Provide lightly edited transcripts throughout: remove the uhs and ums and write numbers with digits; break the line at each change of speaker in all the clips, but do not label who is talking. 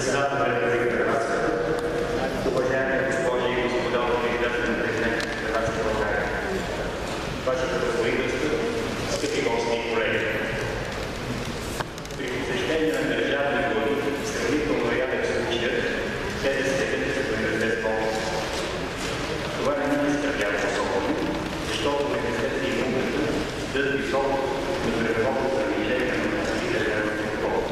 председател на Republike Hrvatske, уважаеми госпожи и господа кандидати на президент на Hrvatske България, Вашето превъзходителство, скъпи гости и колеги. При посещение на държавни глави, сравнително рядък случаят, те да степят като университет болница. Това не ни изкърпява особено, защото университетът и науката дадат високо на преводно завижение на националните държавни глави.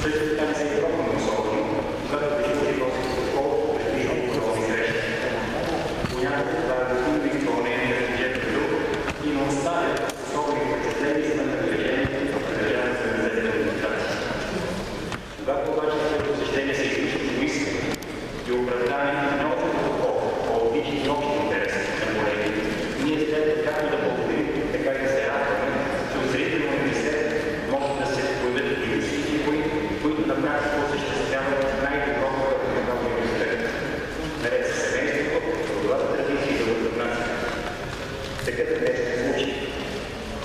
Също така не се е пробвано особено, когато виждали гостите колко предвиждали нови грешки. Понякога това е разумно изпълнение на бюджета друг и не оставя особени впечатления за напрежението в държавната земеделна администрация. Когато обаче след посещение се изключва мислено и оправдание на много по-логични и общи интереси на колеги, ние следва както да благодарим, така и да се радваме, че от зрително университет могат да се появят инвестиции, които на практика осъществяват най-доброто на университета. Наред с семейството, трудовата традиция и другата нация. Такъв е днес случай.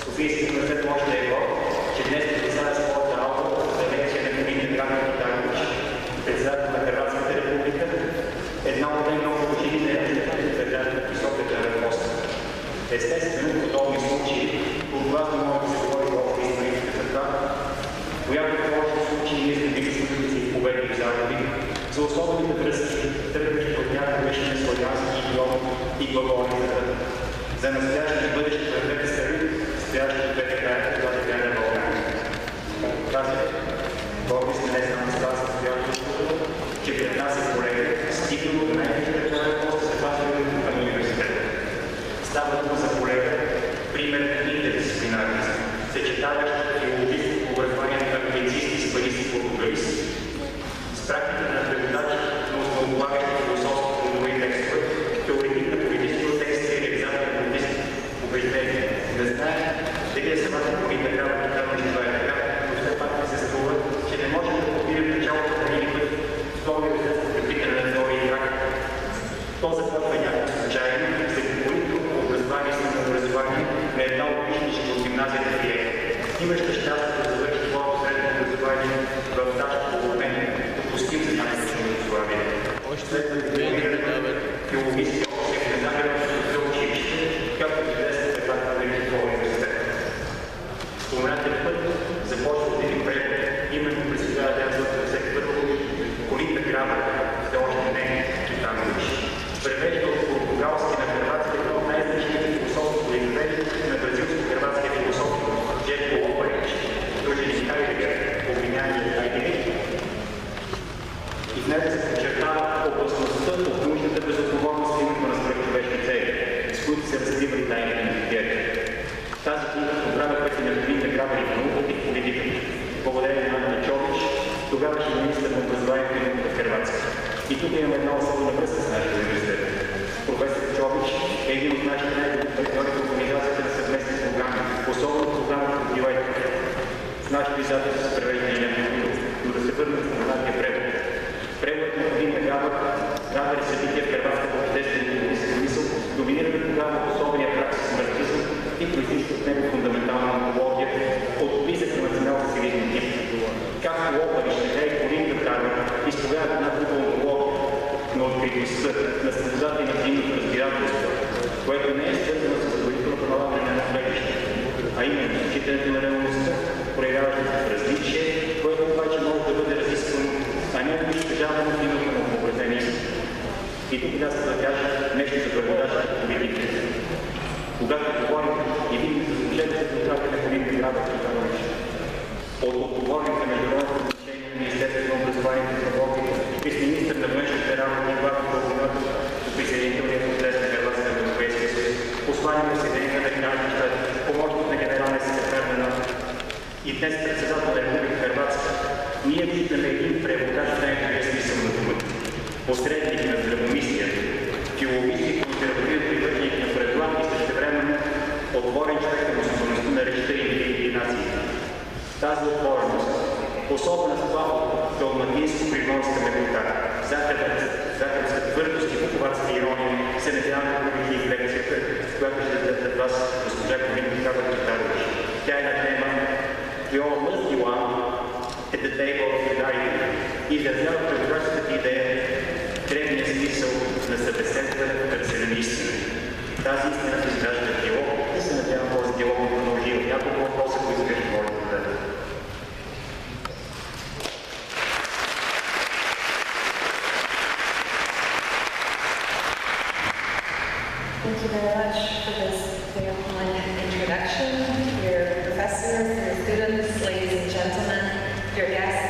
Софийски университет може да е горд, че днес предоставя своята Аула за лекция на Grabar Kitarović, председател на Hrvatската Republike, една от най-много учени на държавата висока държавен пост. Естествено, в подобни случаи, отгласно може да се говори в историческа среда, която в повечето случаи ние сме били съюзници и победи и загуби, за особените връзки, тръгващи от някогашния славянски идиом и глаголицата, за настоящите и бъдещите в двете страни, стоящи от двете края на България. Казах, горди сме не само с това състоятелството, че пред нас е колега, стигнало до най-висшия държавен пост за пазването към университета. Става дума за колега, пример на интердисциплинарност, съчетаващ филологическо образование на медицински и спадисти фотографист, с практика на преводач на основополагащи философски трудови текстове, теоретик на политическо текста и реализатор на политически убеждения. Да знаем, дали е самата Колинда Grabar Kitarović, това е така, но все пак ми се струва, че не можем да попирим началото на един път втори университет по препитане на теория и практика. То започва някакво случайно, след политическо образование и самообразование на една от висшите от гимназията в Jheko. Имаща щастие да завърши своето средно образование в тежко положение, допустим за някакво образование. След дипломирането филологически обсек на Наградното свeučilište, както и днес е така на Великия университет. Споменатият път започва от един превод, именно през 1951 Kolinda Grabar, все още не Kitarović. Превежда от португалски на хърватски едно от най-значимите философски произведения на бразилско-хърватския философ Jheko Dimitrov, дружени Хайдегер, обвиняни от Хайдегер. И в него се подчертава опасността от нужната безотговорност именно на свръхчовешки цели, с които се разкривали тайните на идеята. Тази книга програма пъти на Kolinda Grabar и науката и политиката, благодарение на Magna тогавашен министър на образованието и науката в Хърватска. И тук имаме една особена връзка с нашия университет. Професор Чович е един от нашите най-добри партньори в организацията на съвместни програми, особено програмата „Откривайте“. В нашето издателство се превежда и някакво, но да се върнем в споменатия превод. Преводът на Kolinda Grabar и събития в хърватската обществена и политическа мисъл доминирали тогава от особения праксис марксизъм и произтича от него фундаментална антология от близък на национал-социализъм тип. Както Ohridski и Kolinda Grabar изповядат една друга антология на откритостта, на свободата и на взаимното разбирателство, което не е свързано с задължителното налагане на гледащи, а именно зачитането на реалността, проявяваща се в различие, което обаче може да бъде разисквано, а не унищожавано в името на въобразение. И тук аз да кажа нещо за преводачната политика. Когато говорим и видим за служебните резултати на Kolinda Grabar Kitarović, от отговорник на международното отношение на Министерството на образованието и науката и с министър на външните работи и главен координатор по присъединителния процес на Хърватска на Европейския съюз, посланик на Съединените американски щати, помощник на генералния секретар на НАТО и днес председател на Република Хърватска, ние виждаме един преводач в най-добрия смисъл на думата. Посредник на здравомислието, филологически консервативен привърженик на правила и същевременно отворен човек на особеността на речта и нациите. Тази отвореност, особена с това далматинско-приморска мекота, захарска твърдост и куповарска ирония, се надявам да публики в лекцията, която ще даде пред вас госпожа Kolinda Grabar Kitarović. Тя е на тема We all must be one at the table of uniting. изразява прекрасната идея древния смисъл на събеседване като се на истина. Тази истина се изгражда в диалог и се надявам този диалог да продължи. Няколко въпроса, които искаш да можете да дадете.
Thank you very much for this very kind introduction, dear professors, dear students, ladies and gentlemen, dear guests.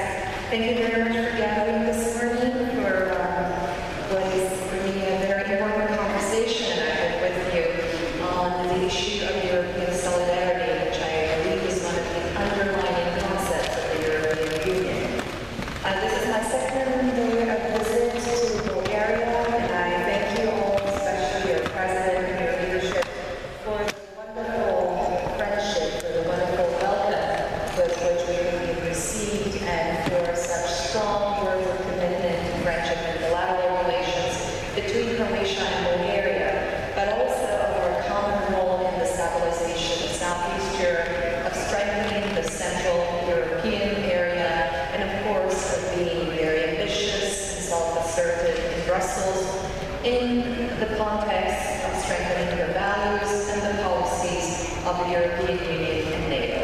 Thank you very much for gathering this morning for what is for me a very important conversation I had with you on the issue of European solidarity, which I believe is one of the underlying concepts of the European Union. This is my second day of visit to Bulgaria, and I thank you all, especially your president and your leadership, for the wonderful friendship, for the wonderful welcome with which we have been received, and for such strong words of commitment and friendship and bilateral relations between Croatia and Bulgaria, but also of our common role in the stabilization of Southeast Europe, of strengthening the Central European area, and of course of being very ambitious and self-assertive in Brussels in the context of strengthening the values and the policies of the European Union and NATO.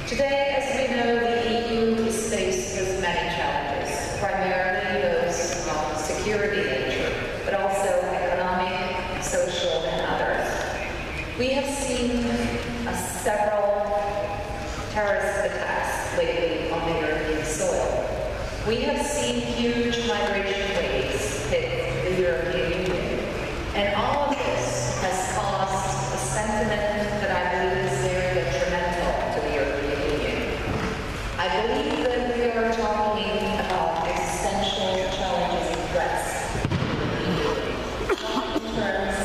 Today, as we know, the EU is faced with many challenges, primarily those of security nature, but also economic, social, and others. We have seen several terrorist attacks lately on the European soil. We have seen huge migration waves hit the European Union, and all of this has caused a sentiment that I believe is very detrimental to the European Union. I believe that we are talking about existential challenges and threats, not in terms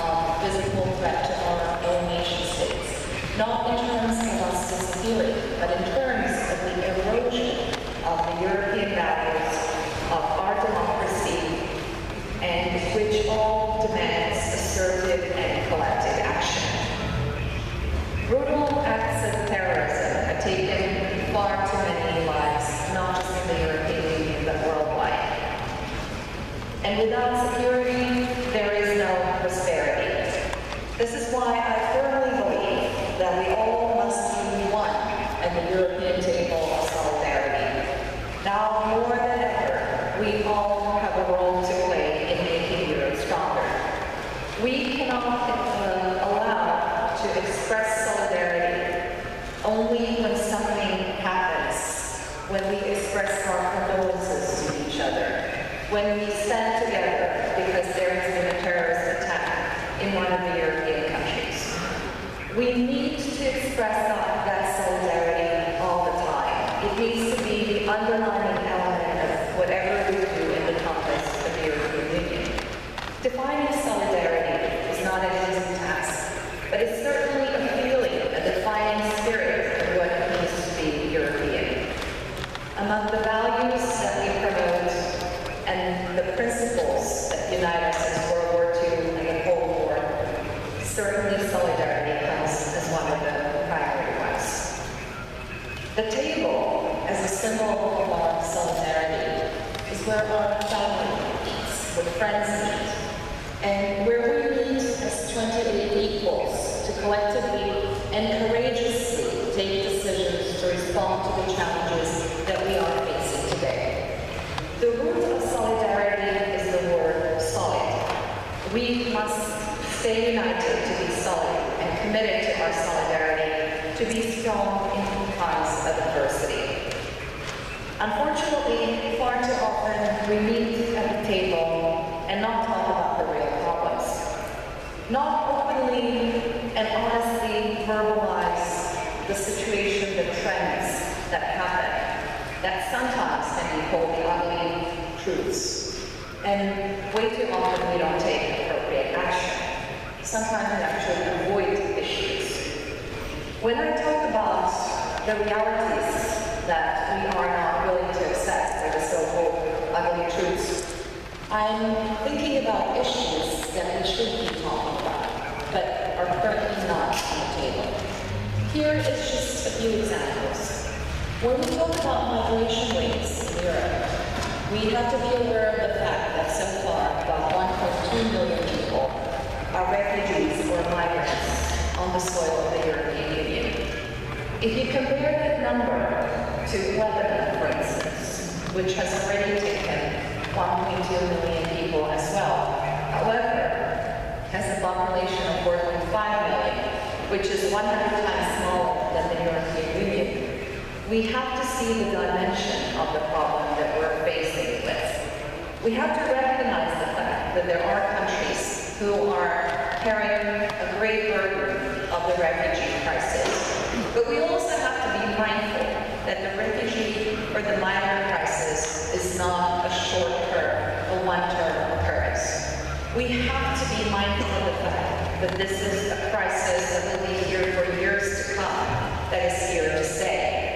of physical threat to our own nation states, not in terms of us disappearing, but in terms of the erosion of the European values, of our democracy, and which all demands assertive and collective action. Brutal acts of terrorism have taken far too many lives, not just in the European Union, but worldwide. And without security, there is no prosperity. This is why I firmly believe that we all must be one at the European table of solidarity. Now more than ever, we all have a role to play in making Europe stronger. We cannot allow to express solidarity only when something happens, when we express our condolences to each other, when we stand together because there has been a terrorist attack in one of the European countries. We need to express that solidarity all the time. It needs to be the underlying element of whatever we do in the context of the European Union. Defining solidarity is not an easy task, but it's certainly a feeling, a defining spirit of what it means to be European. Among the values that we promote and the principles that unite us since World War II and the Cold War, certainly solidarity comes as one of the primary ones. The table, as a symbol of our solidarity, is where our family meets, where friends meet, and where we meet as 28 equals to collectively and courageously take decisions to respond to the challenges that we are facing today. The root of solidarity is the word solid. We must stay united to be solid and committed to our solidarity, to be strong in times of adversity. Unfortunately, far too often we meet at the table and not talk about the real problems. Not openly and honestly verbalize the situation, the trends that happen, that sometimes can be called the ugly truths. And way too often we don't take appropriate action. Sometimes we actually avoid issues. When I talk about the realities that we are not willing to accept, or the so-called ugly truths, I'm thinking about issues that we should be talking about, but are currently not on the table. Here is just a few examples. When we talk about migration rates in Europe, We have to be aware of the fact that so far about 1.2 million people are refugees or migrants on the soil of the European Union. If you compare that number to Lebanon, for instance, which has already taken 1.2 million people as well, however, has a population of 4.5 million, which is 100 times smaller than the European Union, we have to see the dimension of the problem that we're facing with. We have to recognize the fact that there are countries who are carrying a great burden of the refugee crisis. But we also have to be mindful that the refugee or the migrant crisis is not a short-term or one-term occurrence. We have to be mindful of the fact that this is a crisis that will be here for years to come, that is here to stay.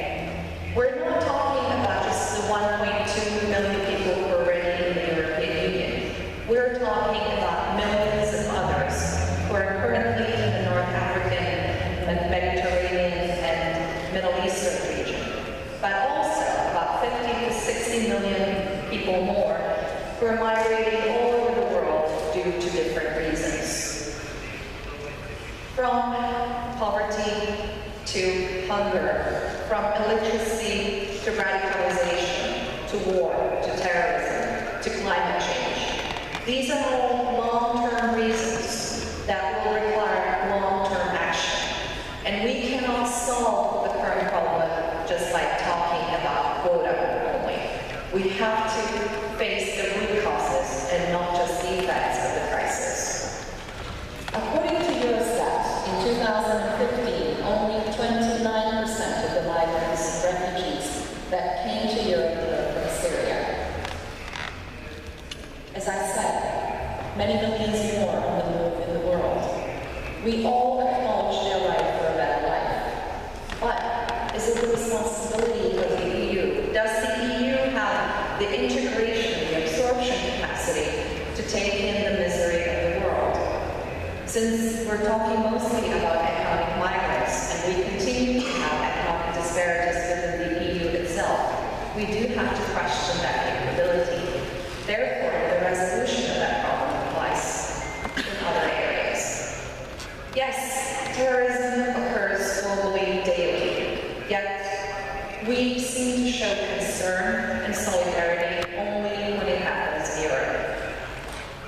We're not talking about just the 1.2 million people who are already in the European Union. We're talking about millions of others who are currently in the North African and Mediterranean and Middle Eastern region, but also about 50 to 60 million people more who are migrating all over the world due to different reasons. From poverty to hunger, from illiteracy to radicalization, to war, to terrorism, to climate change. These are all long-term reasons that will require long-term action. And we cannot solve the current problem just by talking about quota only. We have to face the root causes and not just the effects of the crisis. According to Eurostat, in 2015, only 29% of the migrants and refugees that came to Europe were from Syria. As I said, many millions more on the move in the world. We all acknowledge their right for a better life. But is it the responsibility of the EU? Does the EU have the integration, the absorption capacity to take in the misery of the world? Since we're talking mostly about economic migrants and we continue to have economic disparities within the EU itself, we do have to question that capability. Therefore, the resolution of that problem applies in other areas. Yes, terrorism occurs globally daily, yet we seem to show concern and solidarity only when it happens in Europe.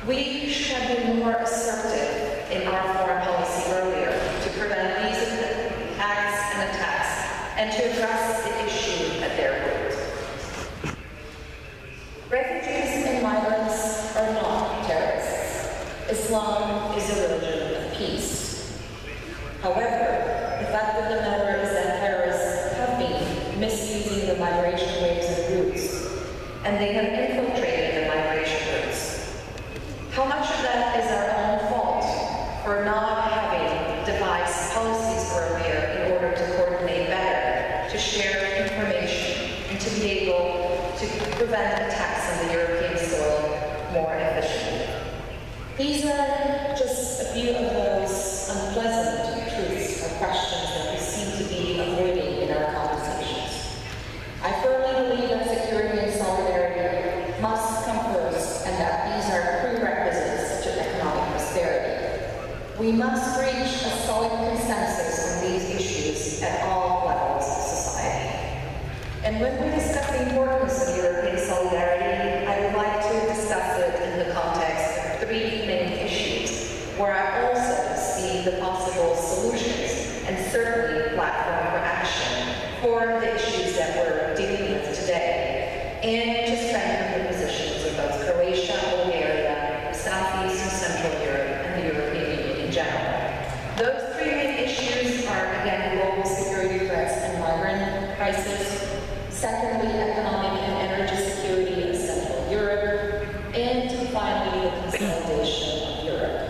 We should have been more assertive in our foreign policy earlier to prevent these acts and attacks and to address the issue at their root. Refugees and migrants are not terrorists. Islam is a religion of peace. However, the fact of the matter is that terrorists have been misusing the migration waves and routes, and they have infiltrated the migration routes. How much of that is our own fault for not having devised policies earlier in order to coordinate better, to share information, and to be able to prevent attacks on the European soil more efficiently? These are just a few of those unpleasant truths or questions that we seem to be avoiding in our conversations. I firmly believe that security and solidarity must come first, and that these are prerequisites to economic prosperity. We must reach a solid consensus on these issues at all levels of society. And when we discuss the importance of European solidarity, I would like to discuss it in the context of three main issues, where I also see the possible solutions and certainly platform for action for the issues that we're dealing with today, and to strengthen the positions of both Croatia, Bulgaria, Southeast and Central Europe, and the European Union in general. Those three main issues are, again, global security threats and migrant crisis, secondly, economic and energy security in Central Europe, and finally, the consolidation of Europe.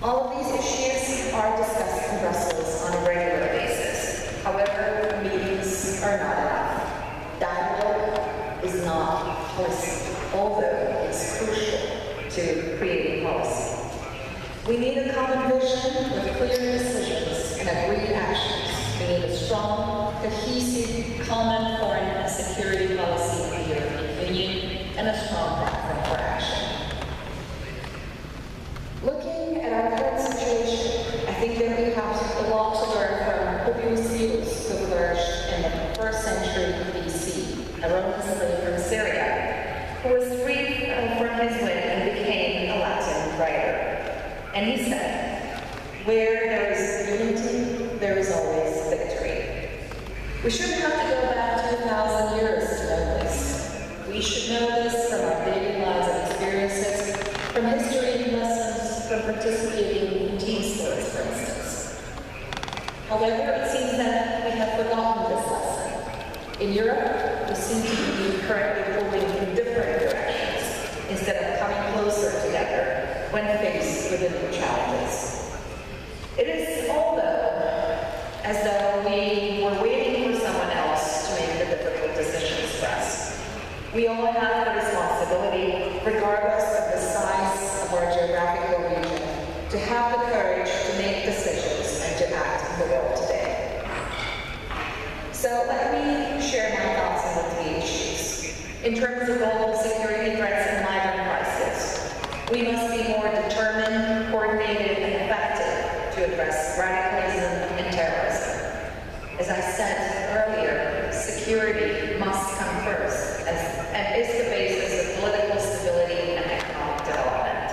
All of these issues are discussed in Brussels on a regular basis. However, meetings are not enough. Dialogue is not policy, although it's crucial to creating policy. We need a common vision with clear decisions and agreed actions. We need a strong, cohesive, common foreign and security policy in the Union and a strong platform for action. Looking at our current situation, I think that we have a lot to learn from Publius Musculus, who flourished in the 1st century BC, a Roman slave from Syria, who was freed from his whip and became a Latin writer. And he said, "Where there is unity, there is always victory." We shouldn't have to go back 2,000 years to know this. We should know this from our daily lives and experiences, from history lessons, from participating in team sports, for instance. However, it seems that we have forgotten this lesson. In Europe, we seem to be currently moving in different directions instead of coming closer together when faced with new challenges. It is all as though we were waiting for someone else to make the difficult decisions for us. We all have a responsibility, regardless of the size of our geographical region, to have the courage to make decisions and to act in the world today. So let me share my thoughts on the 3 issues. In terms of global security threats and migrant crisis, we must be more determined, coordinated, and effective to address radicalism and terrorism. As I said earlier, security must come first and is the basis of political stability and economic development.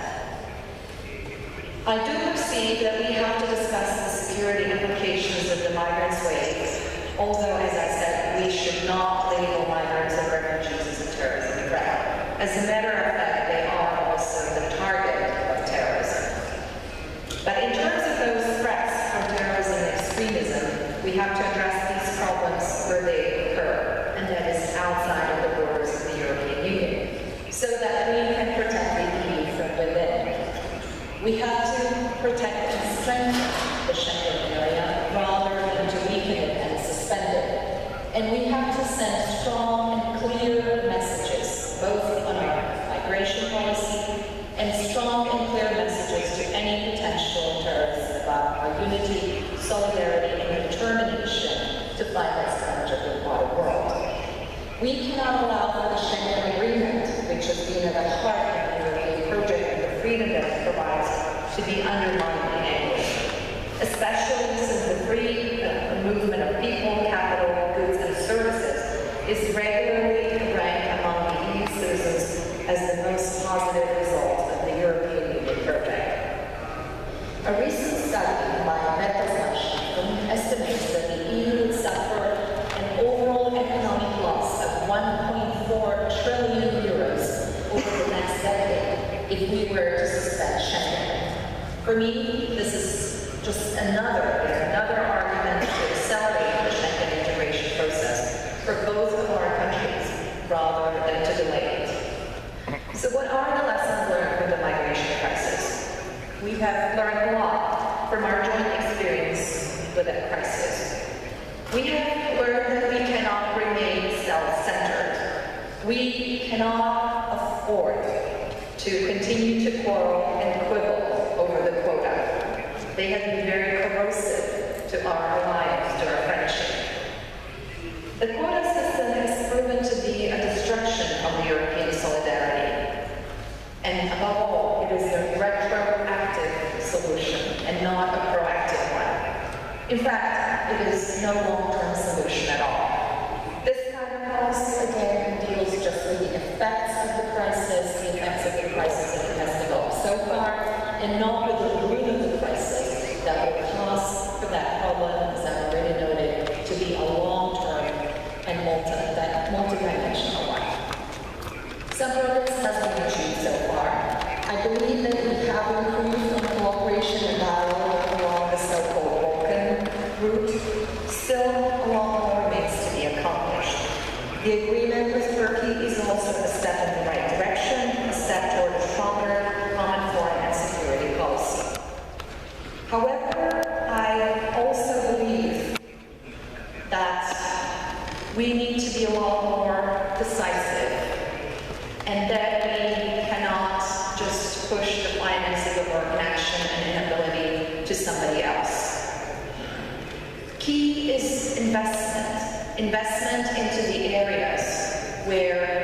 I do perceive that we have to discuss the security implications of the migrants' waves, although, as I said, we should not label migrants and refugees as a terrorism threat. As a matter of fact, they are also the target of terrorism. But in terms of those threats from terrorism and extremism, we have to address these problems where they occur, and that is outside of the borders of the European Union, so that we can protect the EU from within. We have to protect and strengthen the Schengen area rather than to weaken it and suspend it. And we have to send strong and clear messages, both on our migration policy and strong and clear messages to any potential terrorists about our unity, solidarity, and determination to fight this scourge of the modern world. We cannot allow for the Schengen Agreement, which has been at the heart of the European project and the freedom that it provides, to be undermined in any way, especially since the free movement of people, capital, goods, and services is regularly ranked among the EU citizens as the most positive result of the European Union project. A recent study by Magna estimates that the EU would suffer an overall economic loss of 1.4 trillion euros over the next decade if we were to suspend Schengen. For me, this is just another argument to accelerate the Schengen integration process for both of our countries rather than to delay it. So what are the lessons learned from the migration crisis? We have learned a lot from our joint experience with that crisis. We have learned that we cannot remain self-centered. We cannot afford to continue to quarrel and quibble over the quota. They have been very corrosive to our alliance, to our friendship. The quota system has proven to be a destruction of European solidarity. And above all, it is a retroactive solution and not a proactive one. In fact, it is no long-term solution at all. This kind of policy, again, deals just with the effects of the crisis that it has developed so far, and not with the root of the crisis that will cause for that problem, as I've already noted, to be a long-term and multi-dimensional one. Some progress has been achieved so far. I believe that we have improved on cooperation and dialogue along the so-called Balkan route. Still, a lot more remains to be accomplished. The agreement with Turkey is also a step in the right direction, a step toward a stronger common foreign and security policy. However, I also believe that we need to be a lot more decisive, and that we cannot just push the financing of our connection and inability to somebody else. Key is investment into the areas where